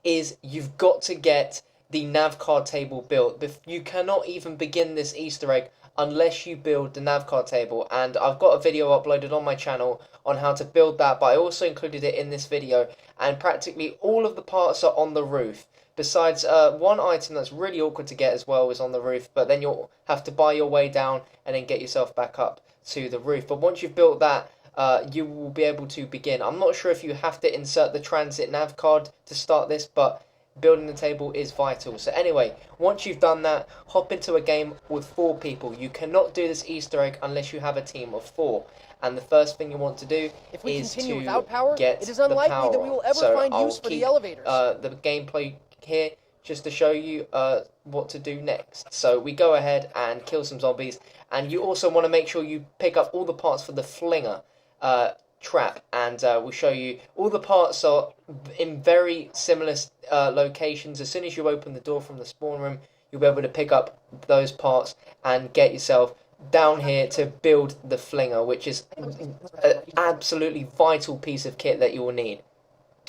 is you've got to get the nav card table built. You cannot even begin this Easter egg unless you build the nav card table, and I've got a video uploaded on my channel on how to build that, but I also included it in this video, and practically all of the parts are on the roof. Besides one item that's really awkward to get as well is on the roof, but then you'll have to buy your way down and then get yourself back up to the roof. But once you've built that, you will be able to begin. I'm not sure if you have to insert the transit nav card to start this, but building the table is vital. So anyway, once you've done that, hop into a game with 4 people. You cannot do this Easter egg unless you have a team of 4. And the first thing you want to do is to get it is the unlikely power. that we will ever So find I'll use for keep the elevators. the gameplay here just to show you what to do next. So we go ahead and kill some zombies, and you also want to make sure you pick up all the parts for the flinger trap, and we'll show you all the parts are in very similar locations. As soon as you open the door from the spawn room, you'll be able to pick up those parts and get yourself down here to build the flinger, which is an absolutely vital piece of kit that you will need.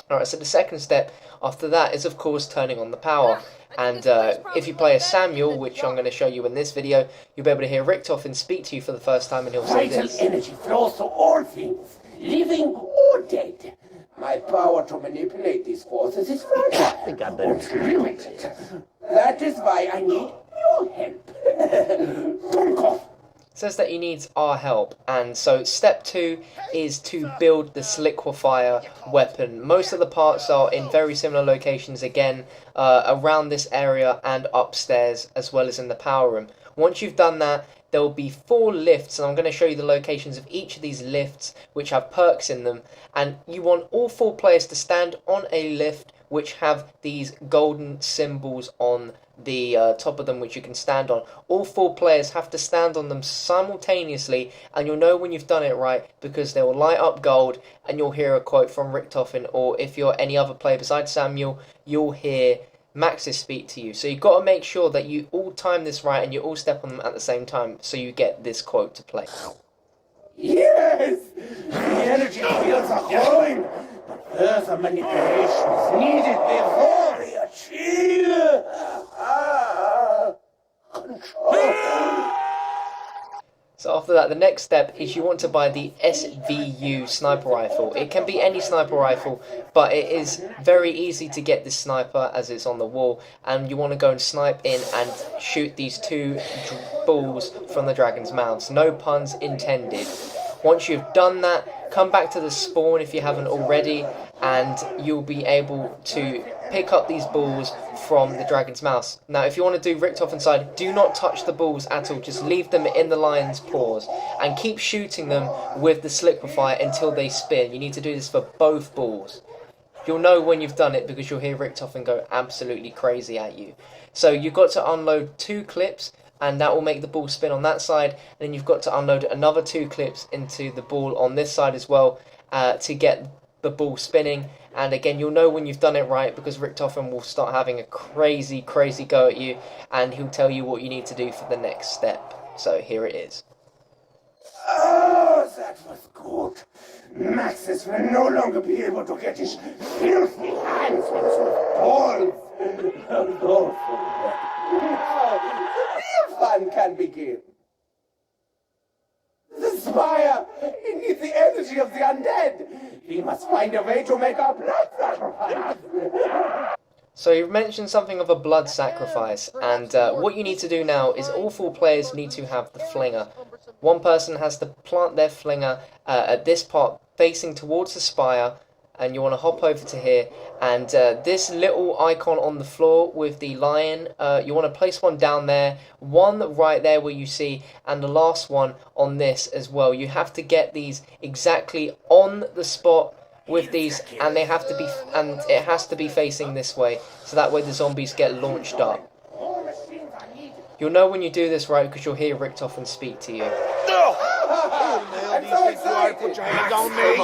Alright, so the second step after that is of course turning on the power, and if you play as Samuel, which I'm going to show you in this video, you'll be able to hear Richtofen speak to you for the first time, and he'll say this. Vital energy flows through all things, living or dead. My power to manipulate these forces is fragile, but limited. That is why I need your help. Don't cough. Says that he needs our help, and so step 2 is to build the liquefier weapon. Most of the parts are in very similar locations again, around this area and upstairs, as well as in the power room. Once you've done that, there will be 4 lifts, and I'm going to show you the locations of each of these lifts which have perks in them, and you want all 4 players to stand on a lift which have these golden symbols on the top of them, which you can stand on. All 4 players have to stand on them simultaneously, and you'll know when you've done it right because they will light up gold, and you'll hear a quote from Richtofen, or if you're any other player besides Samuel, you'll hear Maxis speak to you. So you've got to make sure that you all time this right and you all step on them at the same time so you get this quote to play. Yes! The energy fields are growing, but further manipulation is needed before we achieve control. So after that, the next step is you want to buy the SVU sniper rifle. It can be any sniper rifle, but it is very easy to get this sniper as it's on the wall, and you want to go and snipe in and shoot these 2 balls from the dragon's mouths. No puns intended. Once you've done that, come back to the spawn if you haven't already, and you'll be able to pick up these balls from the dragon's mouth. Now, if you want to do Richtofen side, do not touch the balls at all. Just leave them in the lion's paws and keep shooting them with the liquefier until they spin. You need to do this for both balls. You'll know when you've done it because you'll hear Richtofen go absolutely crazy at you. So you've got to unload 2 clips, and that will make the ball spin on that side, and then you've got to unload another 2 clips into the ball on this side as well to get the ball spinning. And again, you'll know when you've done it right because Richtofen will start having a crazy go at you, and he'll tell you what you need to do for the next step. So here it is. Oh, that was good. Maxis will no longer be able to get his filthy hands on some balls. Real fun can begin. The spire! It needs the energy of the undead! We must find a way to make our blood sacrifice! So you mentioned something of a blood sacrifice, and what you need to do now is all 4 players need to have the flinger. One person has to plant their flinger at this part facing towards the spire, and you want to hop over to here, and this little icon on the floor with the lion, you want to place one down there, one right there where you see, and the last one on this as well. You have to get these exactly on the spot with these, and they have to be, and it has to be facing this way, so that way the zombies get launched up. You'll know when you do this right because you'll hear Richtofen speak to you. I'm so excited! Put your hands on me!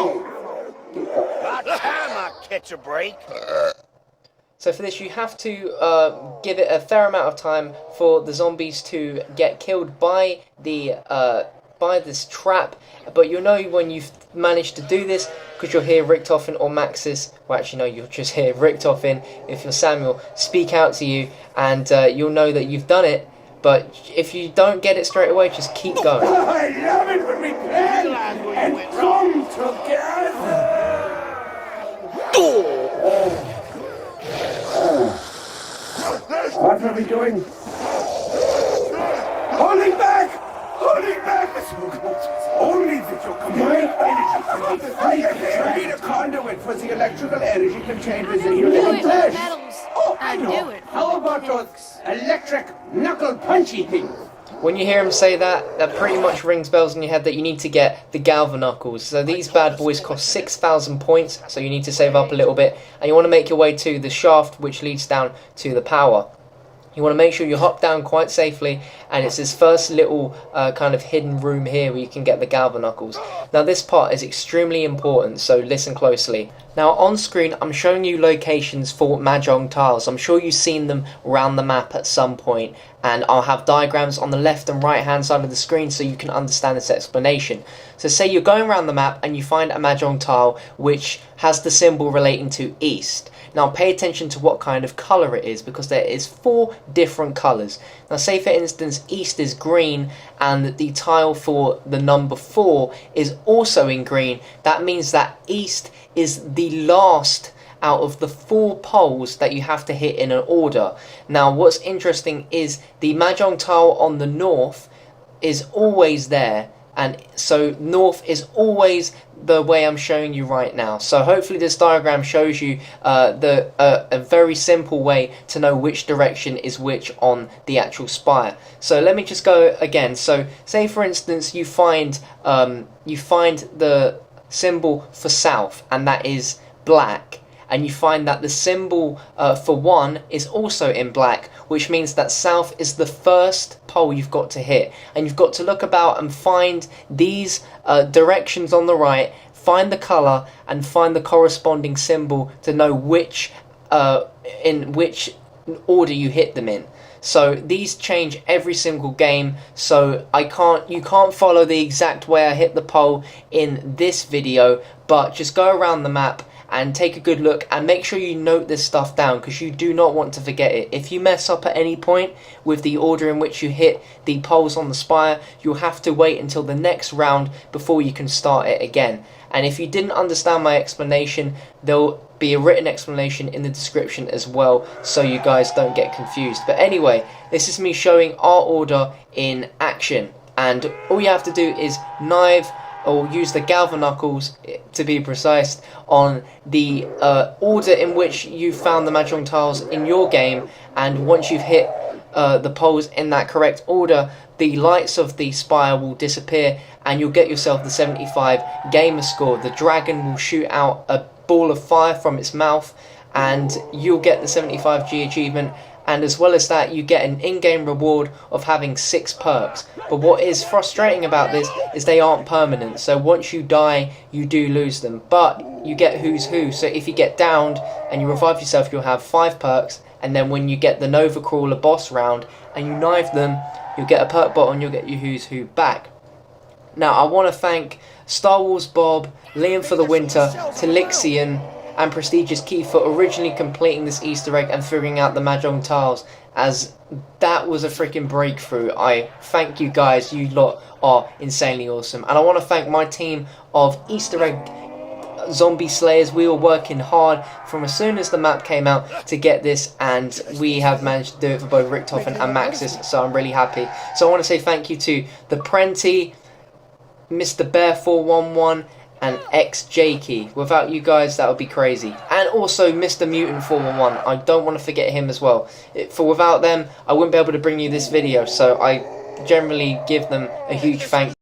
About time I catch a break. So for this, you have to give it a fair amount of time for the zombies to get killed by the by this trap, but you'll know when you've managed to do this because you'll hear Richtofen or Maxis, well actually no, you'll just hear Richtofen if you're Samuel, speak out to you, and you'll know that you've done it. But if you don't get it straight away, just keep going. I love it when we plan and come together. What are we doing? Holding back! Holding back! Only that your combined energy can be a conduit for the electrical energy contained within your little flesh. Oh, I know. How about those electric knuckle punchy things? When you hear him say that, that pretty much rings bells in your head that you need to get the Galvanuckles. So these bad boys cost 6,000 points, so you need to save up a little bit. And you want to make your way to the shaft, which leads down to the power. You want to make sure you hop down quite safely, and it's this first little kind of hidden room here where you can get the Galvanuckles. Now this part is extremely important, so listen closely. Now on screen I'm showing you locations for Mah-jong tiles. I'm sure you've seen them around the map at some point, and I'll have diagrams on the left and right hand side of the screen so you can understand this explanation. So say you're going around the map and you find a Mah-jong tile which has the symbol relating to east. Now pay attention to what kind of colour it is, because there is 4 different colours. Now say for instance east is green and the tile for the number 4 is also in green. That means that east is the last out of the 4 poles that you have to hit in an order. Now what's interesting is the Mah-jong tile on the north is always there, and so north is always the way I'm showing you right now. So hopefully this diagram shows you a very simple way to know which direction is which on the actual spire. So let me just go again. So say for instance you find the symbol for south, and that is black, and you find that the symbol for 1 is also in black, which means that south is the first pole you've got to hit, and you've got to look about and find these directions on the right, find the colour and find the corresponding symbol to know which in which order you hit them in. So these change every single game, so you can't follow the exact way I hit the pole in this video, but just go around the map and take a good look and make sure you note this stuff down, because you do not want to forget it. If you mess up at any point with the order in which you hit the poles on the spire, you'll have to wait until the next round before you can start it again. And if you didn't understand my explanation, there'll be a written explanation in the description as well, so you guys don't get confused. But anyway, this is me showing our order in action, and all you have to do is knife or use the Galvanuckles, to be precise, on the order in which you found the Mah-jong tiles in your game, and once you've hit the poles in that correct order, the lights of the spire will disappear and you'll get yourself the 75 gamer score. The dragon will shoot out a ball of fire from its mouth and you'll get the 75G achievement, and as well as that you get an in-game reward of having 6 perks. But what is frustrating about this is they aren't permanent, so once you die you do lose them, but you get who's who. So if you get downed and you revive yourself, you'll have 5 perks, and then when you get the Nova Crawler boss round and you knife them, you'll get a perk bot and you'll get your who's who back. Now I want to thank Star Wars Bob, Liam for the Winter, Telixian and Prestigious Key for originally completing this Easter egg and figuring out the Mah-jong tiles, as that was a freaking breakthrough. I thank you guys, you lot are insanely awesome. And I want to thank my team of Easter egg zombie slayers. We were working hard from as soon as the map came out to get this, and we have managed to do it for both Richtofen and Maxis, so I'm really happy. So I want to say thank you to the Prenti, Mr. Bear 411 and XJkey. Without you guys that would be crazy. And also Mr. Mutant 411, I don't want to forget him as well. For without them I wouldn't be able to bring you this video, so I generally give them a huge thank you.